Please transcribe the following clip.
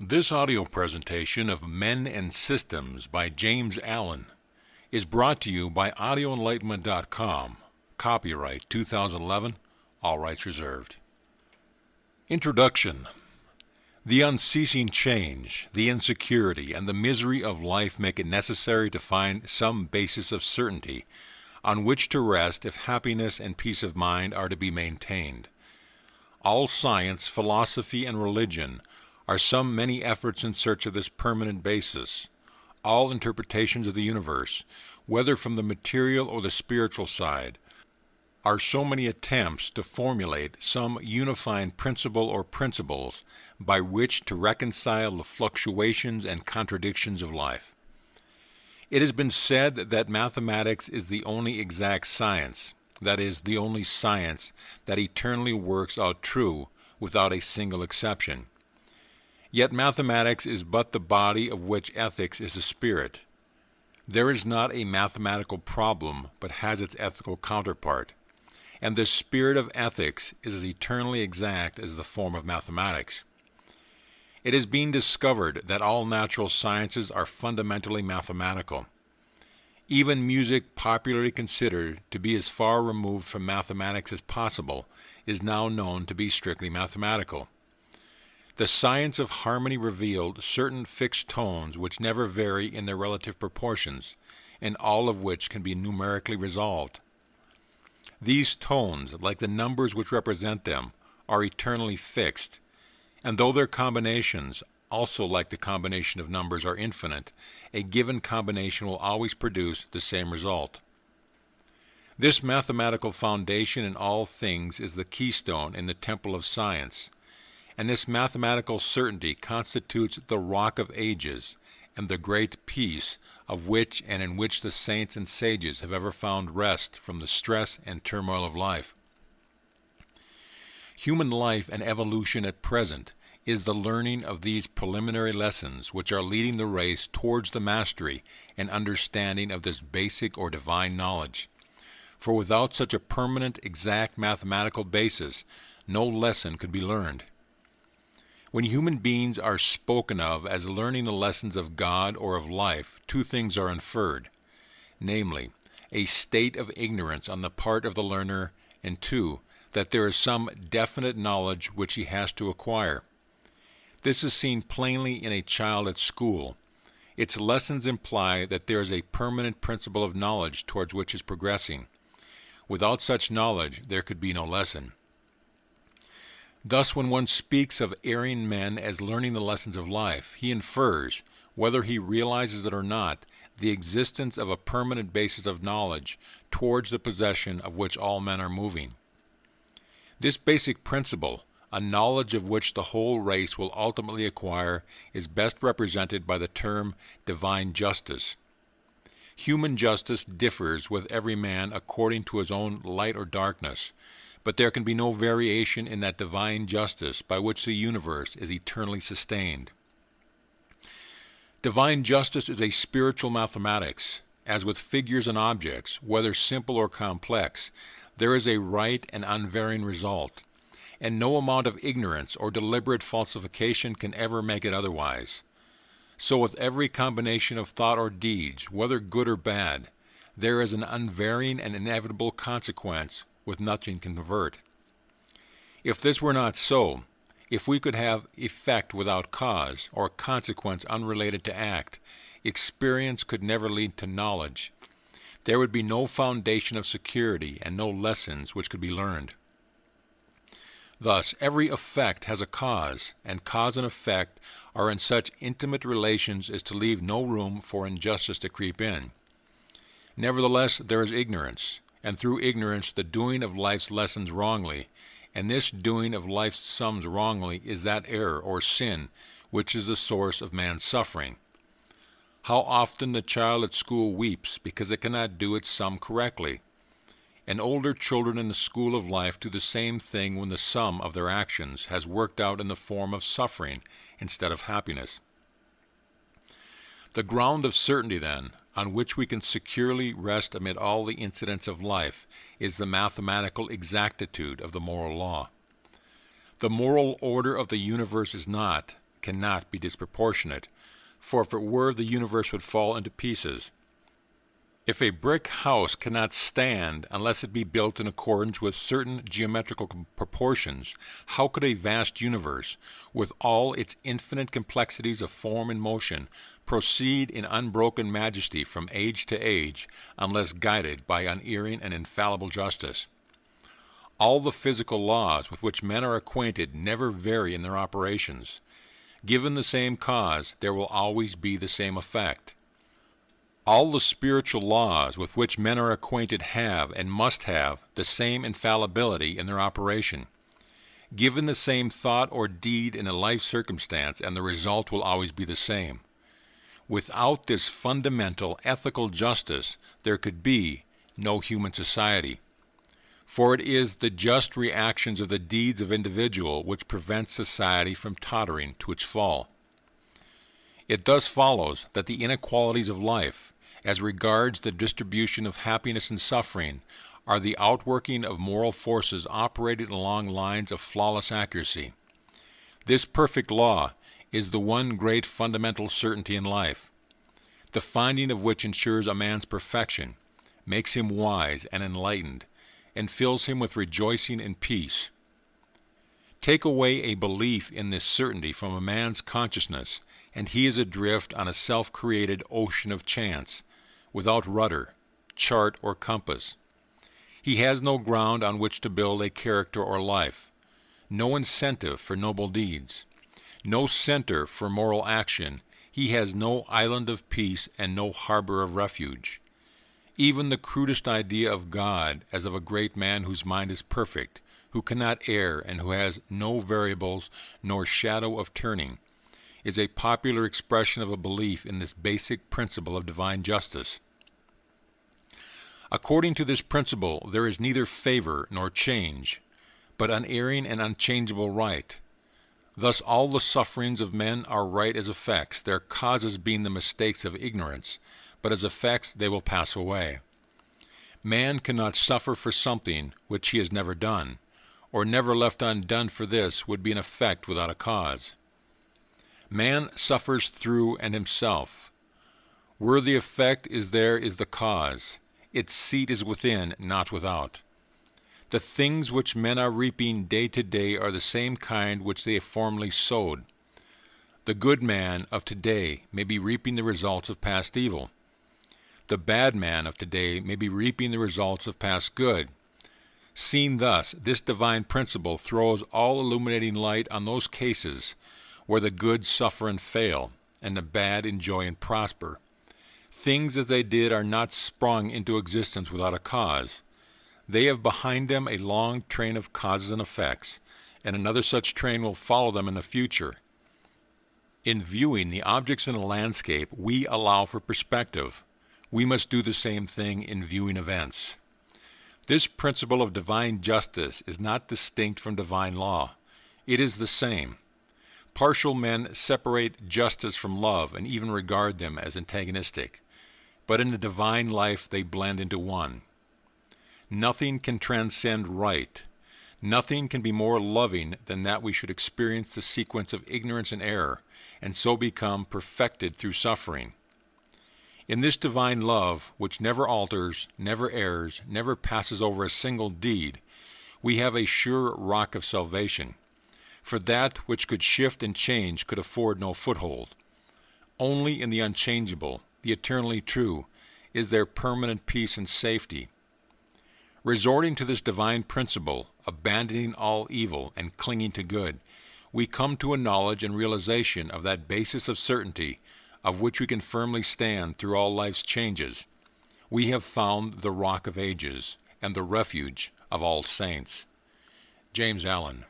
This audio presentation of Men and Systems by James Allen is brought to you by audioenlightenment.com. Copyright 2011, all rights reserved. Introduction. The unceasing change, the insecurity, and the misery of life make it necessary to find some basis of certainty on which to rest if happiness and peace of mind are to be maintained. All science, philosophy, and religion are some many efforts in search of this permanent basis. All interpretations of the universe, whether from the material or the spiritual side, are so many attempts to formulate some unifying principle or principles by which to reconcile the fluctuations and contradictions of life. It has been said that mathematics is the only exact science, that is, the only science that eternally works out true without a single exception. Yet mathematics is but the body of which ethics is the spirit. There is not a mathematical problem but has its ethical counterpart, and the spirit of ethics is as eternally exact as the form of mathematics. It has been discovered that all natural sciences are fundamentally mathematical. Even music, popularly considered to be as far removed from mathematics as possible, is now known to be strictly mathematical. The science of harmony revealed certain fixed tones which never vary in their relative proportions, and all of which can be numerically resolved. These tones, like the numbers which represent them, are eternally fixed, and though their combinations, also like the combination of numbers, are infinite, a given combination will always produce the same result. This mathematical foundation in all things is the keystone in the temple of science, and this mathematical certainty constitutes the rock of ages and the great peace of which and in which the saints and sages have ever found rest from the stress and turmoil of life. Human life and evolution at present is the learning of these preliminary lessons which are leading the race towards the mastery and understanding of this basic or divine knowledge. For without such a permanent, exact mathematical basis, no lesson could be learned. When human beings are spoken of as learning the lessons of God or of life, two things are inferred, namely, a state of ignorance on the part of the learner, and two, that there is some definite knowledge which he has to acquire. This is seen plainly in a child at school. Its lessons imply that there is a permanent principle of knowledge towards which is progressing. Without such knowledge, there could be no lesson. Thus, when one speaks of erring men as learning the lessons of life, he infers, whether he realizes it or not, the existence of a permanent basis of knowledge towards the possession of which all men are moving. This basic principle, a knowledge of which the whole race will ultimately acquire, is best represented by the term divine justice. Human justice differs with every man according to his own light or darkness, but there can be no variation in that divine justice by which the universe is eternally sustained. Divine justice is a spiritual mathematics. As with figures and objects, whether simple or complex, there is a right and unvarying result, and no amount of ignorance or deliberate falsification can ever make it otherwise. So with every combination of thought or deeds, whether good or bad, there is an unvarying and inevitable consequence with nothing can convert. If this were not so, if we could have effect without cause, or consequence unrelated to act, experience could never lead to knowledge. There would be no foundation of security and no lessons which could be learned. Thus, every effect has a cause, and cause and effect are in such intimate relations as to leave no room for injustice to creep in. Nevertheless, there is ignorance, and through ignorance the doing of life's lessons wrongly, and this doing of life's sums wrongly is that error or sin which is the source of man's suffering. How often the child at school weeps because it cannot do its sum correctly, and older children in the school of life do the same thing when the sum of their actions has worked out in the form of suffering instead of happiness. The ground of certainty, then, on which we can securely rest amid all the incidents of life, is the mathematical exactitude of the moral law. The moral order of the universe is not, cannot be disproportionate, for if it were, the universe would fall into pieces. If a brick house cannot stand unless it be built in accordance with certain geometrical proportions, how could a vast universe, with all its infinite complexities of form and motion, proceed in unbroken majesty from age to age, unless guided by unerring and infallible justice? All the physical laws with which men are acquainted never vary in their operations. Given the same cause, there will always be the same effect. All the spiritual laws with which men are acquainted have, and must have, the same infallibility in their operation. Given the same thought or deed in a life circumstance, and the result will always be the same. Without this fundamental ethical justice, there could be no human society. For it is the just reactions of the deeds of individual which prevent society from tottering to its fall. It thus follows that the inequalities of life, as regards the distribution of happiness and suffering, are the outworking of moral forces operating along lines of flawless accuracy. This perfect law is the one great fundamental certainty in life, the finding of which ensures a man's perfection, makes him wise and enlightened, and fills him with rejoicing and peace. Take away a belief in this certainty from a man's consciousness, and he is adrift on a self-created ocean of chance, without rudder, chart, or compass. He has no ground on which to build a character or life, no incentive for noble deeds, no center for moral action. He has no island of peace and no harbor of refuge. Even the crudest idea of God as of a great man whose mind is perfect, who cannot err, and who has no variables nor shadow of turning, is a popular expression of a belief in this basic principle of divine justice. According to this principle, there is neither favor nor change, but unerring and unchangeable right. Thus all the sufferings of men are right as effects, their causes being the mistakes of ignorance, but as effects they will pass away. Man cannot suffer for something which he has never done, or never left undone, for this would be an effect without a cause. Man suffers through and himself. Where the effect is, there is the cause. Its seat is within, not without. The things which men are reaping day to day are the same kind which they have formerly sowed. The good man of today may be reaping the results of past evil. The bad man of today may be reaping the results of past good. Seen thus, this divine principle throws all illuminating light on those cases where the good suffer and fail, and the bad enjoy and prosper. Things as they did are not sprung into existence without a cause. They have behind them a long train of causes and effects, and another such train will follow them in the future. In viewing the objects in a landscape, we allow for perspective. We must do the same thing in viewing events. This principle of divine justice is not distinct from divine law. It is the same. Partial men separate justice from love and even regard them as antagonistic, but in the divine life they blend into one. Nothing can transcend right. Nothing can be more loving than that we should experience the sequence of ignorance and error, and so become perfected through suffering. In this divine love, which never alters, never errs, never passes over a single deed, we have a sure rock of salvation. For that which could shift and change could afford no foothold. Only in the unchangeable, the eternally true, is there permanent peace and safety. Resorting to this divine principle, abandoning all evil and clinging to good, we come to a knowledge and realization of that basis of certainty of which we can firmly stand through all life's changes. We have found the Rock of Ages and the refuge of all saints. James Allen.